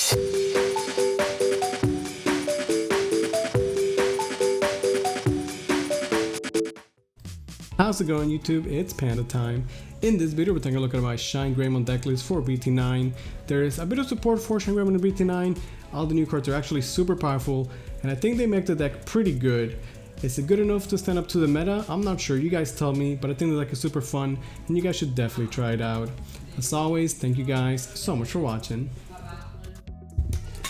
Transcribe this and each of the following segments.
How's it going, YouTube? It's Panda time. In this video we're taking a look at my Shinegreymon deck list for BT9. There is a bit of support for Shinegreymon in BT9. All the new cards are actually super powerful and I think they make the deck pretty good. Is it good enough to stand up to the meta? I'm not sure, you guys tell me, but I think the deck is super fun and you guys should definitely try it out. As always, thank you guys so much for watching.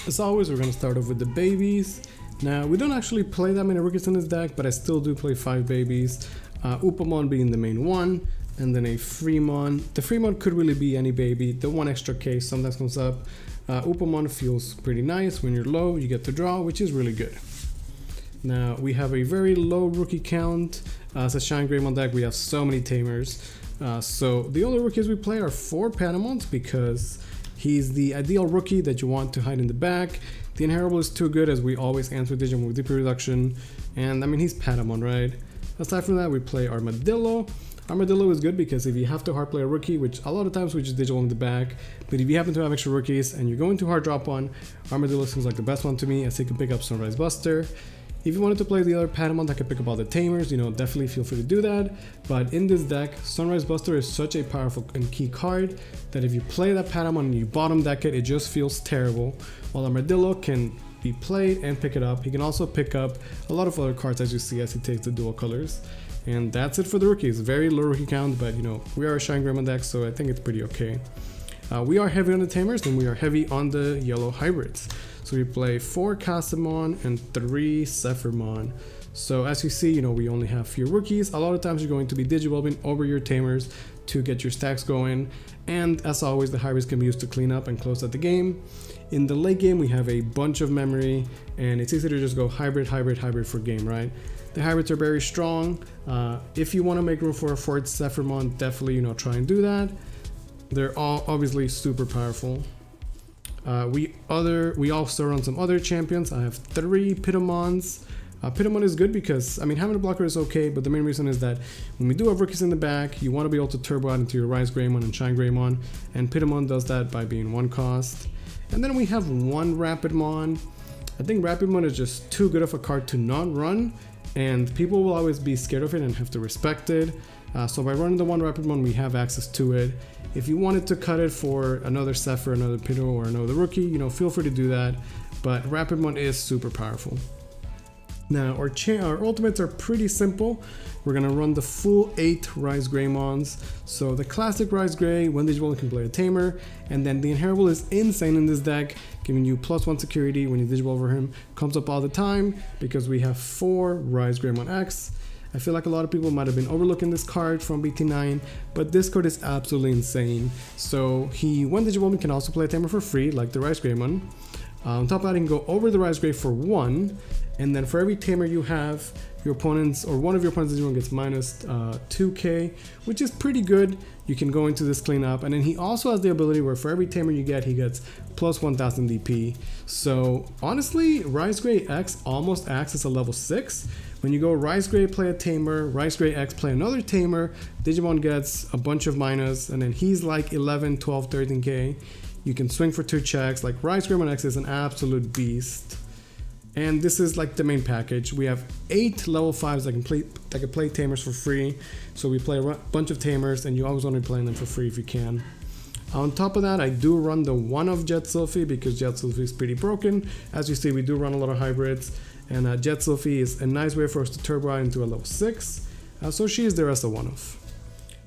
As always, we're going to start off with the babies. Now, we don't actually play that many rookies in this deck, but I still do play 5 babies. Upamon being the main one, and then a Fremon. The Fremon could really be any baby. The one extra case sometimes comes up. Upamon feels pretty nice. When you're low, you get to draw, which is really good. Now, we have a very low rookie count. As a Shinegreymon deck, we have so many tamers. So the only rookies we play are 4 Patamons because he's the ideal rookie that you want to hide in the back. The Inheritable is too good as we always answer Digimon with DP reduction. And I mean, he's Patamon, right? Aside from that, we play Armadillo. Armadillo is good because if you have to hard play a rookie, which a lot of times we just Digimon in the back, but if you happen to have extra rookies and you're going to hard drop one, Armadillo seems like the best one to me as he can pick up Sunrise Buster. If you wanted to play the other Patamon that can pick up all the tamers, you know, definitely feel free to do that. But in this deck, Sunrise Buster is such a powerful and key card that if you play that Patamon and you bottom deck it, it just feels terrible. While Armadillo can be played and pick it up. He can also pick up a lot of other cards as you see as he takes the dual colors. And that's it for the rookies. Very low rookie count, but you know, we are a Shinegreymon deck, so I think it's pretty okay. We are heavy on the tamers and we are heavy on the yellow hybrids. So we play 4 Casamon and 3 Zephyrmon. So as you see, you know, we only have few rookies. A lot of times you're going to be digivolving over your tamers to get your stacks going. And as always, the hybrids can be used to clean up and close out the game. In the late game, we have a bunch of memory and it's easy to just go hybrid, hybrid, hybrid for game, right? The hybrids are very strong. If you want to make room for a 4th Zephyrmon, definitely, you know, try and do that. They're all obviously super powerful. We also run some other champions. I have 3 Pitamons. Pitamon is good because, I mean, having a blocker is okay, but the main reason is that when we do have rookies in the back, you want to be able to turbo out into your Rize-Greymon and Shinegreymon, and Pitamon does that by being 1 cost. And then we have 1 Rapidmon. I think Rapidmon is just too good of a card to not run, and people will always be scared of it and have to respect it. So by running the 1 Rapidmon, we have access to it. If you wanted to cut it for another Zephyr, another Pito, or another rookie, you know, feel free to do that. But Rapidmon is super powerful. Now, our ultimates are pretty simple. We're gonna run the full 8 Rize-Greymons. So the classic Rize-Grey, when Digimon can play a tamer, and then the Inheritable is insane in this deck, giving you +1 security when you Digivolve over him. Comes up all the time because we have 4 Rize-Greymon X. I feel like a lot of people might have been overlooking this card from BT9, but this card is absolutely insane. So when Digimon can also play a tamer for free, like the Rize-Greymon. On top of that, you can go over the Rize-Grey for 1, and then for every tamer you have, your opponents or one of your opponents Digimon gets minus 2k, which is pretty good. You can go into this cleanup, and then he also has the ability where for every tamer you get, he gets plus 1000 DP. So honestly, Rize-Grey X almost acts as a level 6. When you go Rize-Grey play a tamer, Rize-Grey X play another tamer, Digimon gets a bunch of minus, and then he's like 11, 12, 13k. You can swing for 2 checks. Like Rize-Greymon X is an absolute beast. And this is like the main package. We have 8 level 5s that can play tamers for free. So we play a bunch of tamers and you always want to be playing them for free if you can. On top of that, I do run the 1 of Jet Sylphie because Jet Sylphie is pretty broken. As you see, we do run a lot of hybrids. And Jet Sylphie is a nice way for us to turbo out into a level 6. So she is there as a 1-off.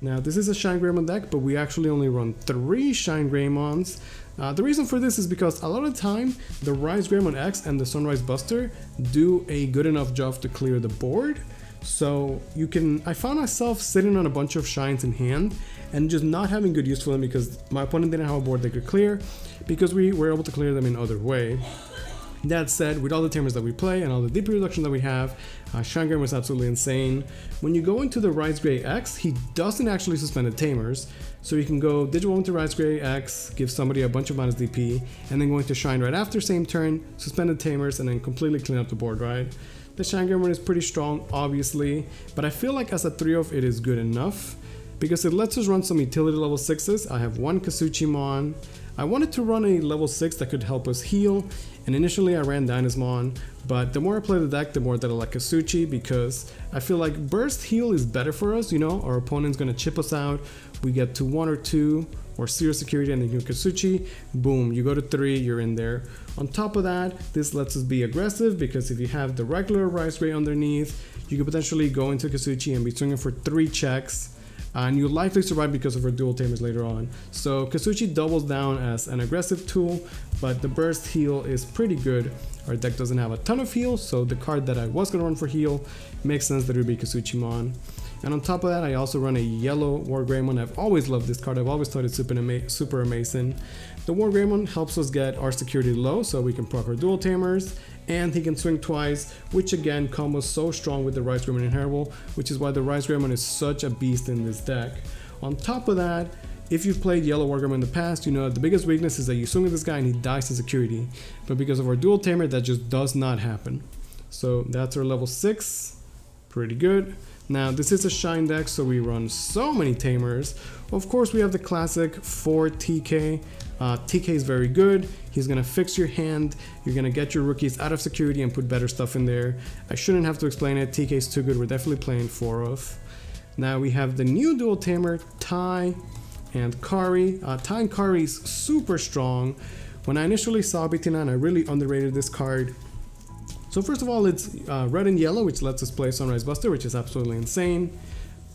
Now, this is a Shinegreymon deck, but we actually only run 3 Shinegreymons. The reason for this is because a lot of the time, the Rize-Greymon X and the Sunrise Buster do a good enough job to clear the board. So I found myself sitting on a bunch of Shines in hand and just not having good use for them because my opponent didn't have a board they could clear because we were able to clear them in other way. That said, with all the tamers that we play and all the DP reduction that we have, Shinegreymon was absolutely insane. When you go into the Rize-Grey X, he doesn't actually suspend the tamers. So you can go Digimon into Rize-Grey X, give somebody a bunch of minus DP, and then go into Shine right after, same turn, suspend the tamers, and then completely clean up the board, right? The Shinegreymon is pretty strong, obviously, but I feel like as a 3-off it is good enough. because it lets us run some utility level 6s. I have one Kasuchimon. I wanted to run a level 6 that could help us heal, and initially I ran Dynasmon, but the more I play the deck, the more that I like Kasuchi, because I feel like burst heal is better for us, you know, our opponent's gonna chip us out, we get to 1 or 2, or 0 security, and then you Kasuchi, boom, you go to 3, you're in there. On top of that, this lets us be aggressive, because if you have the regular Rize Gray underneath, you could potentially go into Kasuchi and be swinging for 3 checks, and you'll likely survive because of her dual tamers later on. So Kasuchi doubles down as an aggressive tool, but the burst heal is pretty good. Our deck doesn't have a ton of heal, so the card that I was going to run for heal makes sense that it would be Kasuchimon. And on top of that, I also run a yellow Wargreymon. I've always loved this card. I've always thought it's super amazing. The Wargreymon helps us get our security low so we can proc our dual tamers, and he can swing twice, which again combos so strong with the Rize Greymon Inheritable, which is why the Rize Greymon is such a beast in this deck. On top of that, if you've played yellow Wargreymon in the past, you know the biggest weakness is that you swing with this guy and he dies to security. But because of our dual tamer, that just does not happen. So that's our level 6. Pretty good. Now this is a Shine deck, so we run so many tamers. Of course we have the classic 4 TK. TK is very good. He's gonna fix your hand. You're gonna get your rookies out of security and put better stuff in there. I shouldn't have to explain it. TK is too good. We're definitely playing 4 of. Now we have the new dual tamer, Tai and Kari. Tai and Kari is super strong. When I initially saw BT9, I really underrated this card. So first of all, it's red and yellow, which lets us play Sunrise Buster, which is absolutely insane.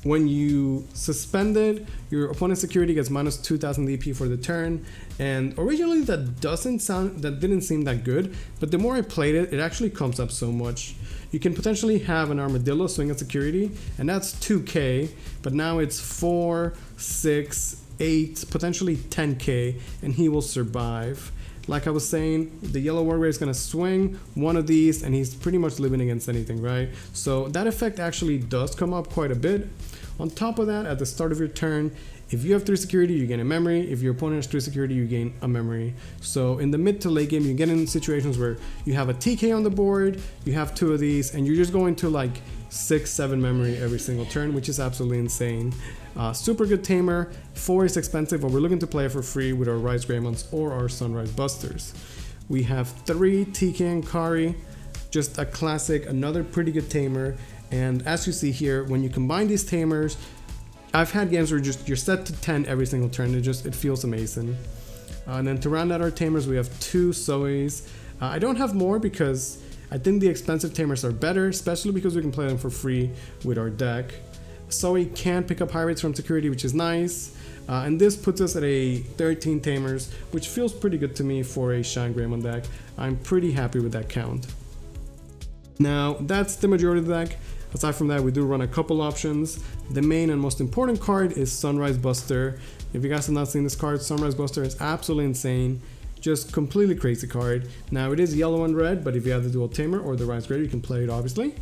When you suspend it, your opponent's security gets minus 2000 DP for the turn. And originally that didn't seem that good, but the more I played it, it actually comes up so much. You can potentially have an armadillo swing at security, and that's 2k, but now it's 4, 6, 8, potentially 10k, and he will survive. Like I was saying, the yellow warrior is gonna swing one of these and he's pretty much living against anything, right? So that effect actually does come up quite a bit. On top of that, at the start of your turn, if you have 3 security, you gain a memory. If your opponent has 3 security, you gain a memory. So in the mid to late game, you get in situations where you have a TK on the board, you have 2 of these, and you're just going to like 6, 7 memory every single turn, which is absolutely insane. Super good tamer. 4 is expensive, but we're looking to play it for free with our Rize Greymons or our Sunrise Busters. We have 3 TK and Kari, just a classic, another pretty good tamer. And as you see here, when you combine these tamers, I've had games where you're set to 10 every single turn. It feels amazing. And then to round out our tamers, we have 2 Zoes. I don't have more because I think the expensive tamers are better, especially because we can play them for free with our deck. Zoe can pick up high rates from security, which is nice. And this puts us at a 13 tamers, which feels pretty good to me for a Shinegreymon deck. I'm pretty happy with that count. Now, that's the majority of the deck. Aside from that, we do run a couple options. The main and most important card is Sunrise Buster. If you guys have not seen this card, Sunrise Buster is absolutely insane. Just completely crazy card. Now, it is yellow and red, but if you have the dual tamer or the Rize Gray, you can play it obviously.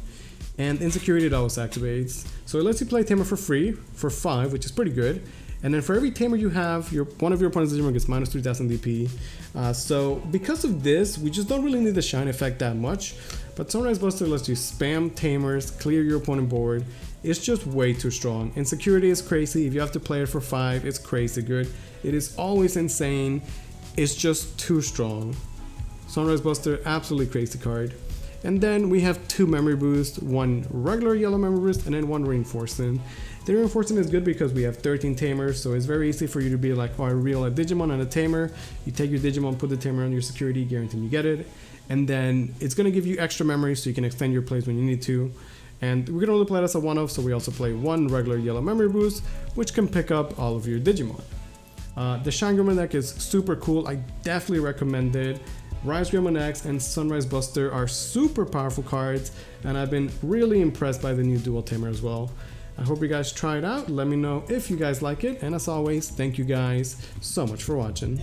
And in security, it always activates. So it lets you play tamer for free for 5, which is pretty good. And then for every tamer you have, one of your opponent's Digimon gets minus 3000 DP. So because of this, we just don't really need the shine effect that much. But Sunrise Buster lets you spam tamers, clear your opponent board. It's just way too strong. And security is crazy. If you have to play it for 5, it's crazy good. It is always insane. It's just too strong. Sunrise Buster, absolutely crazy card. And then we have 2 memory boosts, 1 regular yellow memory boost and then 1 reinforcing. The reinforcing is good because we have 13 tamers, so it's very easy for you to be like, oh, I reel a Digimon and a tamer. You take your Digimon, put the tamer on your security, guarantee you get it. And then it's going to give you extra memory so you can extend your plays when you need to. And we can only play this as a 1-off, so we also play 1 regular yellow memory boost, which can pick up all of your Digimon. The Shinegreymon deck is super cool. I definitely recommend it. Rize Greymon X and Sunrise Buster are super powerful cards, and I've been really impressed by the new dual tamer as well. I hope you guys try it out. Let me know if you guys like it, and as always, thank you guys so much for watching.